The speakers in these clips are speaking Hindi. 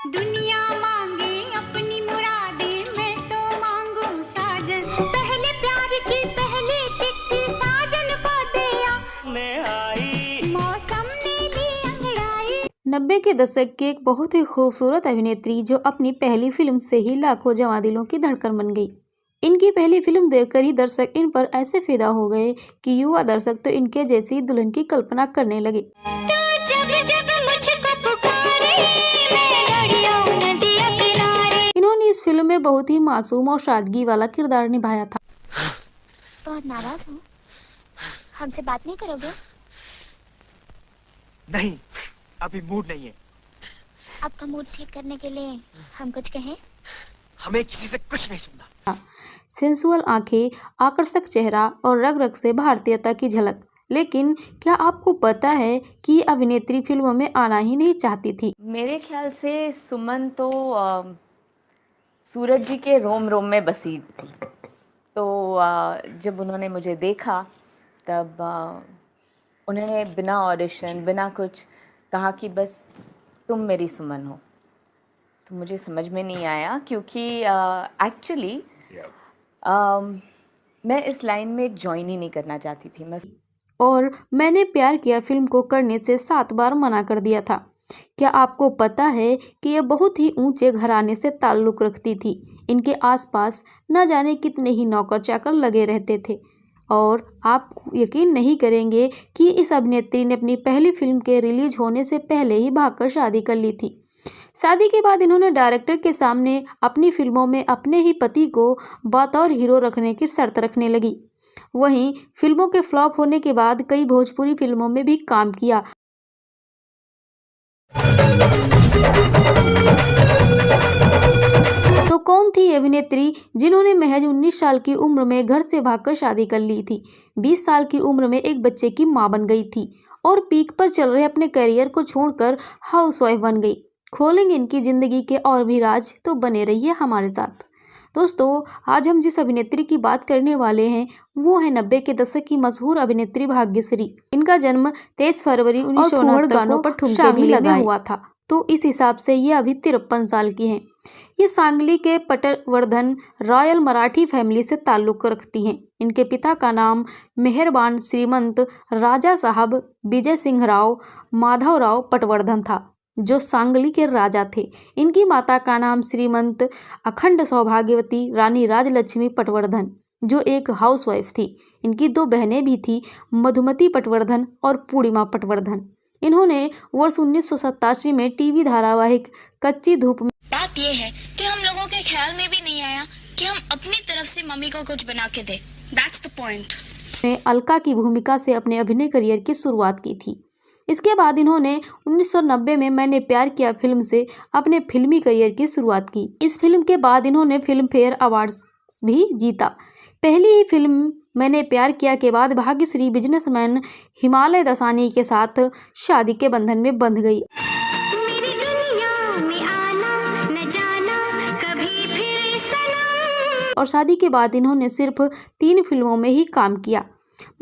दुनिया मांगे अपनी मुरादें, मैं तो मांगू साजन। पहले प्यार की पहली चिट्ठी साजन को दिया ने आई, मौसम ने भी अंगड़ाई। 90 के दशक की एक बहुत ही खूबसूरत अभिनेत्री जो अपनी पहली फिल्म से ही लाखों जवां दिलों की धड़कन बन गई। इनकी पहली फिल्म देखकर ही दर्शक इन पर ऐसे फिदा हो गए कि युवा दर्शक तो इनके जैसी दुल्हन की कल्पना करने लगे। तो जब जब मुझको पुकारे, मैं दरिया नदिया किनारे। इन्होंने इस फिल्म में बहुत ही मासूम और सादगी वाला किरदार निभाया था। बहुत नाराज हूँ, हमसे बात नहीं करोगे? नहीं, अभी मूड नहीं है। आपका मूड ठीक करने के लिए हम कुछ कहें? हमें किसी से कुछ नहीं सुनना। सेंसुअल आंखें, आकर्षक चेहरा और रग रग से भारतीयता की झलक। लेकिन क्या आपको पता है कि ये अभिनेत्री फिल्मों में आना ही नहीं चाहती थी? मेरे ख्याल से सुमन तो सूरज जी के रोम रोम में बसी थी। तो जब उन्होंने मुझे देखा तब उन्होंने बिना ऑडिशन बिना कुछ कहा कि बस तुम मेरी सुमन हो। तो मुझे समझ में नहीं आया क्योंकि एक्चुअली मैं इस लाइन में ज्वाइन ही नहीं करना चाहती थी। और मैंने प्यार किया फिल्म को करने से 7 बार मना कर दिया था। क्या आपको पता है कि यह बहुत ही ऊंचे घराने से ताल्लुक़ रखती थी। इनके आसपास न जाने कितने ही नौकर चाकर लगे रहते थे। और आप यकीन नहीं करेंगे कि इस अभिनेत्री ने अपनी पहली फिल्म के रिलीज होने से पहले ही भागकर शादी कर ली थी। शादी के बाद इन्होंने डायरेक्टर के सामने अपनी फिल्मों में अपने ही पति को बतौर हीरो रखने की शर्त रखने लगी। वहीं फिल्मों के फ्लॉप होने के बाद कई भोजपुरी फिल्मों में भी काम किया। तो कौन थी अभिनेत्री जिन्होंने महज 19 साल की उम्र में घर से भागकर शादी कर ली थी, 20 साल की उम्र में एक बच्चे की मां बन गई थी और पीक पर चल रहे अपने करियर को छोड़कर हाउसवाइफ बन गई। खोलेंगे इनकी जिंदगी के और भी राज, तो बने रहिए हमारे साथ। दोस्तों, आज हम जिस अभिनेत्री की बात करने वाले हैं वो है 90 के दशक की मशहूर अभिनेत्री भाग्यश्री। इनका जन्म 23 फरवरी 1969 गानों पर ठुमके भी लगाए हुआ था, तो इस हिसाब से ये अभी 53 साल की हैं। ये सांगली के पटवर्धन रॉयल मराठी फैमिली से ताल्लुक़ रखती हैं। इनके पिता का नाम मेहरबान श्रीमंत राजा साहब विजय सिंह राव माधवराव पटवर्धन था, जो सांगली के राजा थे। इनकी माता का नाम श्रीमंत अखंड सौभाग्यवती रानी राजलक्ष्मी पटवर्धन, जो एक हाउसवाइफ थी। इनकी 2 बहनें भी थी, मधुमती पटवर्धन और पूर्णिमा पटवर्धन। इन्होंने वर्ष 1987 में टीवी धारावाहिक कच्ची धूप में बात यह है कि हम लोगों के ख्याल में भी नहीं आया कि हम अपनी तरफ से मम्मी को कुछ बना के दें। That's the point। में अलका की भूमिका से अपने अभिनय करियर की शुरुआत की थी। इसके बाद इन्होंने 1990 में मैंने प्यार किया फिल्म से अपने फिल्मी करियर की शुरुआत की। इस फिल्म के बाद इन्होंने फिल्म फेयर अवार्ड्स भी जीता। पहली ही फिल्म मैंने प्यार किया के बाद भाग्यश्री बिजनेसमैन हिमालय दसानी के साथ शादी के बंधन में बंध गई। मेरी दुनिया में आना न जाना कभी फिर सनम। और शादी के बाद इन्होंने सिर्फ 3 फिल्मों में ही काम किया।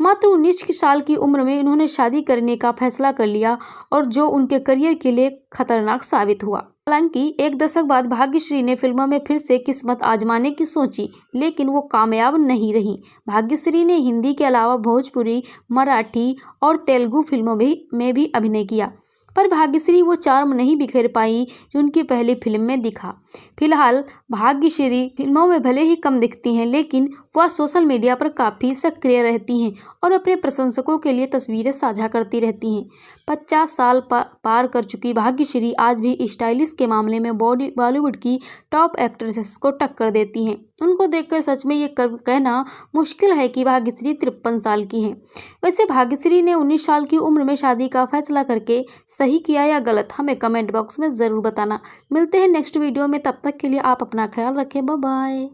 मात्र 19 साल की उम्र में इन्होंने शादी करने का फैसला कर लिया और जो उनके करियर के लिए खतरनाक साबित हुआ। हालांकि एक दशक बाद भाग्यश्री ने फिल्मों में फिर से किस्मत आजमाने की सोची, लेकिन वो कामयाब नहीं रही। भाग्यश्री ने हिंदी के अलावा भोजपुरी, मराठी और तेलुगु फिल्मों में भी अभिनय किया, पर भाग्यश्री वो चार्म नहीं बिखेर पाई जो उनकी पहली फिल्म में दिखा। फिलहाल भाग्यश्री फिल्मों में भले ही कम दिखती हैं, लेकिन वह सोशल मीडिया पर काफ़ी सक्रिय रहती हैं और अपने प्रशंसकों के लिए तस्वीरें साझा करती रहती हैं। 50 साल पार कर चुकी भाग्यश्री आज भी स्टाइलिश के मामले में बॉलीवुड की टॉप एक्ट्रेसेस को टक्कर देती हैं। उनको देखकर सच में ये कहना मुश्किल है कि भाग्यश्री 53 साल की हैं। वैसे भाग्यश्री ने 19 साल की उम्र में शादी का फैसला करके सही किया या गलत, हमें कमेंट बॉक्स में ज़रूर बताना। मिलते हैं नेक्स्ट वीडियो में, तब तक के लिए आप अपना ख्याल रखें। Bye bye.